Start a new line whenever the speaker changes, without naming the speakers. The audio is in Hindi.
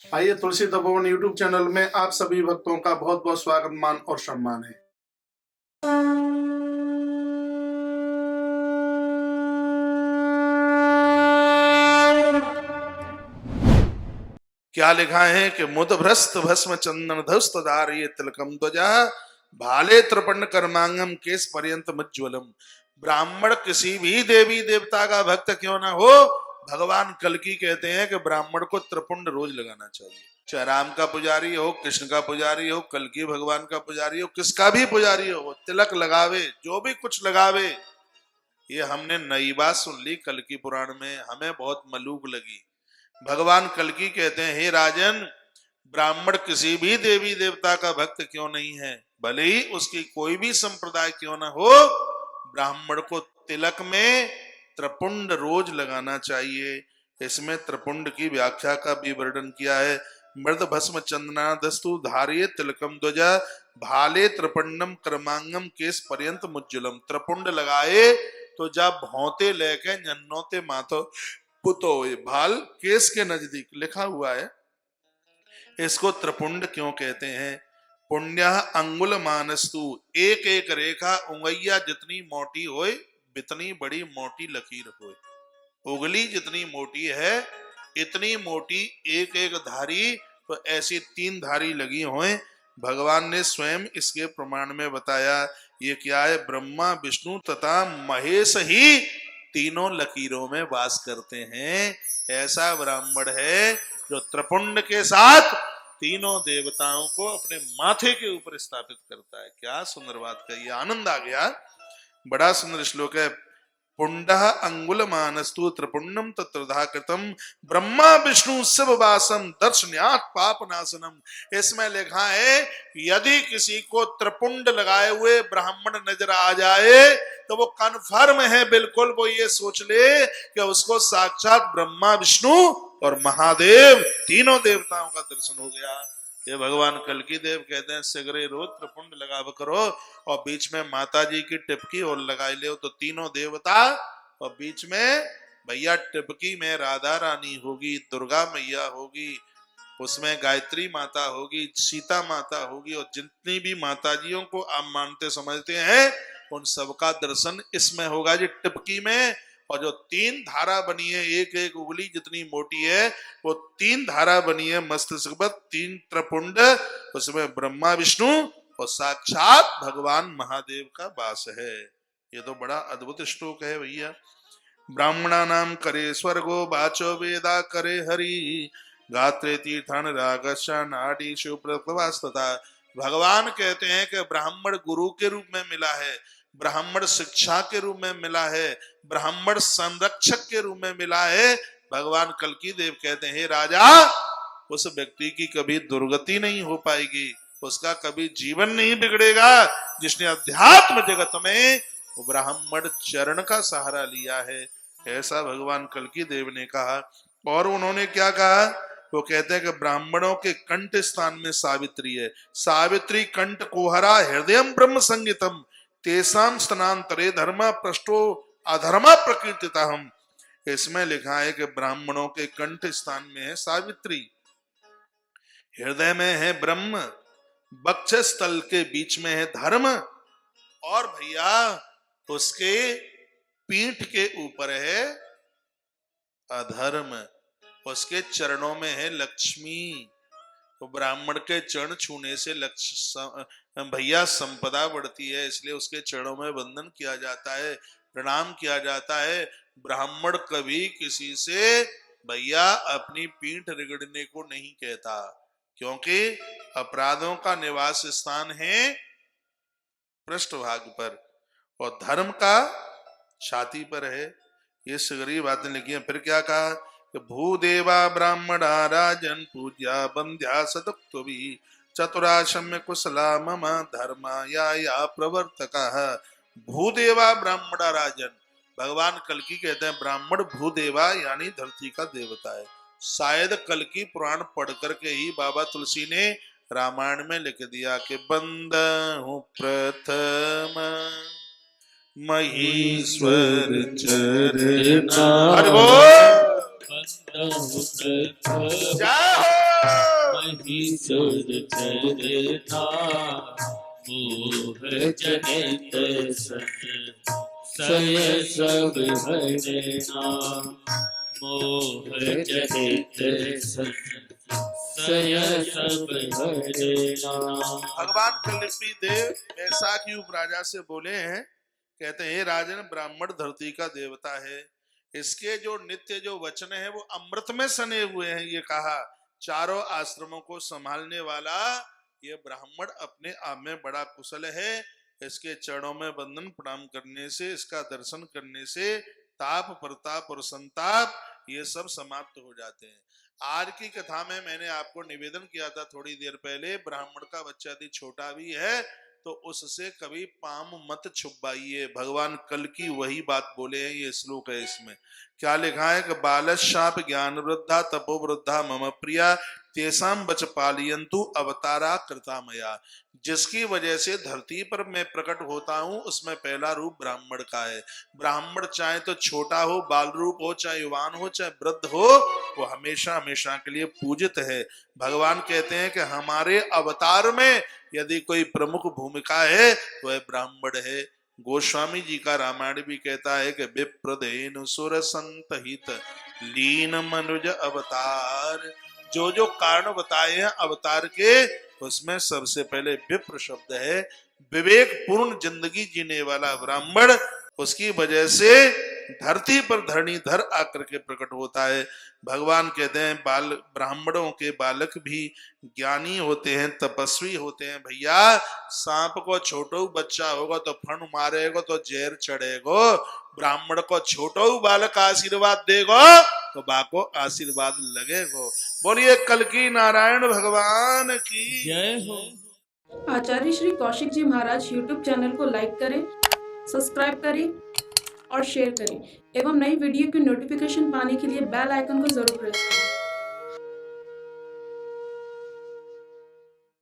आइए, तुलसी तपोवन यूट्यूब चैनल में आप सभी भक्तों का बहुत बहुत स्वागत, मान और सम्मान है। क्या लिखा है कि मुद भ्रस्त भस्म चंदन धस्त धारिये तिलकम ध्वजा भाले त्रिपर्ण कर्मांगम केस पर्यंत मुज्ज्वलम। ब्राह्मण किसी भी देवी देवता का भक्त क्यों ना हो, भगवान कल्कि कहते हैं कि ब्राह्मण को त्रिपुंड रोज लगाना चाहिए। चाहे राम का पुजारी हो, कृष्ण का पुजारी हो, कल्कि भगवान का पुजारी हो, किसका भी पुजारी हो, तिलक लगावे, जो भी कुछ लगावे। ये हमने नई बात सुन ली कल्कि पुराण में, हमें बहुत मलूक लगी। भगवान कल्कि कहते हैं, हे राजन, ब्राह्मण किसी भी देवी देवता का भक्त क्यों नहीं है, भले ही उसकी कोई भी संप्रदाय क्यों ना हो, ब्राह्मण को तिलक में त्रिपुंड रोज लगाना चाहिए। इसमें त्रिपुंड की व्याख्या का भी वर्णन किया है। मृद भस्म चंदना दस्तु धारिये तिलकम ध्वजा भाले त्रिपुंडम कर्मांगम केस पर्यंत मुज्ज्वलम। त्रिपुंड लगाए तो जब भौते लेके जन्नोते माथो पुतो, भाल केस के नजदीक लिखा हुआ है। इसको त्रिपुंड क्यों कहते हैं? पुण्य अंगुल मानस्तु, एक एक रेखा उंगैया जितनी मोटी होए बितनी बड़ी मोटी लकीर होए। उंगली जितनी मोटी है इतनी मोटी एक एक धारी, तो ऐसी 3 धारी लगी होए। भगवान ने स्वयं इसके प्रमाण में बताया। ये क्या है? ब्रह्मा विष्णु तथा महेश ही तीनों लकीरों में वास करते हैं। ऐसा ब्राह्मण है जो त्रिपुंड के साथ तीनों देवताओं को अपने माथे के ऊपर स्थापित करता है। क्या सुंदर बात कही, आनंद आ गया। बड़ा सुंदर श्लोक है। पुंडः अंगुल मानस्तु त्रिपुंडम तत्रधा कृतम ब्रह्मा विष्णु शिव वासम दर्शन्यात् पाप नाशनम। इसमें लिखा है, यदि किसी को त्रिपुंड लगाए हुए ब्राह्मण नजर आ जाए तो वो कन्फर्म है, बिल्कुल वो ये सोच ले कि उसको साक्षात ब्रह्मा विष्णु और महादेव तीनों देवताओं का दर्शन हो गया। ये भगवान कल्कि देव कहते हैं, सिगरे रोज त्रिपुंड लगा करो और बीच में माता जी की टिपकी और लगाई ले तो तीनों देवता, और बीच में भैया टिपकी में राधा रानी होगी, दुर्गा मैया होगी, उसमें गायत्री माता होगी, सीता माता होगी, और जितनी भी माताजियों को आप मानते समझते हैं उन सबका दर्शन इसमें होगा जी, टिपकी में। और जो 3 धारा बनी है, एक एक उंगली जितनी मोटी है, वो 3 धारा बनी है मस्तिष्क पर, 3 त्रिपुंड, उसमें ब्रह्मा विष्णु और साक्षात भगवान महादेव का वास है। ये तो बड़ा अद्भुत श्लोक है भैया। ब्राह्मणा नाम करे स्वर्गो वाचो वेदा करे हरि गात्रे तीर्थान रागस्या नाडी शिवप्रवास्तता। भगवान कहते हैं कि ब्राह्मण गुरु के रूप में मिला है, ब्राह्मण शिक्षा के रूप में मिला है, ब्राह्मण संरक्षक के रूप में मिला है। भगवान कल्कि देव कहते हैं, हे राजा, उस व्यक्ति की कभी दुर्गति नहीं हो पाएगी, उसका कभी जीवन नहीं बिगड़ेगा जिसने अध्यात्म जगत में ब्राह्मण चरण का सहारा लिया है। ऐसा भगवान कल्कि देव ने कहा। और उन्होंने क्या कहा? वो कहते हैं कि ब्राह्मणों के कंठ स्थान में सावित्री है। सावित्री कंठ कोहरा हृदयम ब्रह्म संगीतम तेसाम स्तनांतरे धर्मा पृष्ठो अधर्मा प्रकीर्तिता। हम इसमें लिखा है कि ब्राह्मणों के कंठ स्थान में है सावित्री, हृदय में है ब्रह्म, वक्षस्थल के बीच में है धर्म, और भैया उसके पीठ के ऊपर है अधर्म, उसके चरणों में है लक्ष्मी। तो ब्राह्मण के चरण छूने से भैया संपदा बढ़ती है, इसलिए उसके चरणों में वंदन किया जाता है, प्रणाम किया जाता है। ब्राह्मण कभी किसी से भैया अपनी पीठ रगड़ने को नहीं कहता, क्योंकि अपराधों का निवास स्थान है पृष्ठभाग पर और धर्म का छाती पर है। ये सगरी बातें लिखी है। फिर क्या कहा? भूदेवा ब्राह्मणा राजन पूज्या बंध्या सदक्त्वि चतुराशम्य कुशला मम धर्मा या प्रवर्तका। भूदेवा ब्राह्मणा राजन, भगवान कल्कि कहते हैं ब्राह्मण भूदेवा यानी धरती का देवता है। शायद कल्कि पुराण पढ़ करके ही बाबा तुलसी ने रामायण में लिख दिया कि बंदहु प्रथम महेश्वर चरणा। जय हो।
ईश्वर चरता मोह जनित सय सब हरना मोह जनित सय सब हरना।
भगवान कलिपति देव बैसाखी उपराजा से बोले हैं, कहते हैं राजन ब्राह्मण धरती का देवता है, इसके जो नित्य जो वचन है वो अमृत में सने हुए हैं। ये कहा चारों आश्रमों को संभालने वाला ये ब्राह्मण अपने आप में बड़ा कुशल है। इसके चरणों में वंदन प्रणाम करने से, इसका दर्शन करने से ताप प्रताप और संताप ये सब समाप्त हो जाते हैं। आज की कथा में मैंने आपको निवेदन किया था थोड़ी देर पहले, ब्राह्मण का बच्चा यदि छोटा भी है तो उससे कभी पाम मत छुपाइए। भगवान कल की वही बात बोले हैं। ये श्लोक है, इसमें क्या लिखा है कि बालशाप ज्ञान वृद्धा तपो वृद्धा मम प्रिया तेसाम बच पालयंतु अवतारा कृता मया। जिसकी वजह से धरती पर मैं प्रकट होता हूं उसमें पहला रूप ब्राह्मण का है। ब्राह्मण चाहे तो छोटा हो, बाल रूप हो, चाहे युवान हो, चाहे वृद्ध हो, वो हमेशा हमेशा के लिए पूजित है। भगवान कहते हैं कि हमारे अवतार में यदि कोई प्रमुख भूमिका है तो वह ब्राह्मण है। गोस्वामी जी का रामायण भी कहता है कि विप्रदेन सुर संत हित लीन मनुज अवतार। जो जो कारण बताए हैं अवतार के, उसमें सबसे पहले विप्र शब्द है। विवेक पूर्ण जिंदगी जीने वाला ब्राह्मण, उसकी वजह से धरती पर धरणीधर आकर के प्रकट होता है। भगवान कहते हैं ब्राह्मणों के बालक भी ज्ञानी होते हैं, तपस्वी होते हैं। भैया सांप को छोटो बच्चा होगा तो फण मारेगा तो जहर चढ़ेगा, ब्राह्मण को छोटो बालक आशीर्वाद देगा तो बाको आशीर्वाद लगेगा। बोलिए कल की नारायण भगवान की
जय हो।
आचार्य श्री कौशिक जी महाराज YouTube चैनल को लाइक करें, सब्सक्राइब करें और शेयर करें एवं नई वीडियो की नोटिफिकेशन पाने के लिए बेल आइकन को जरूर प्रेस करें।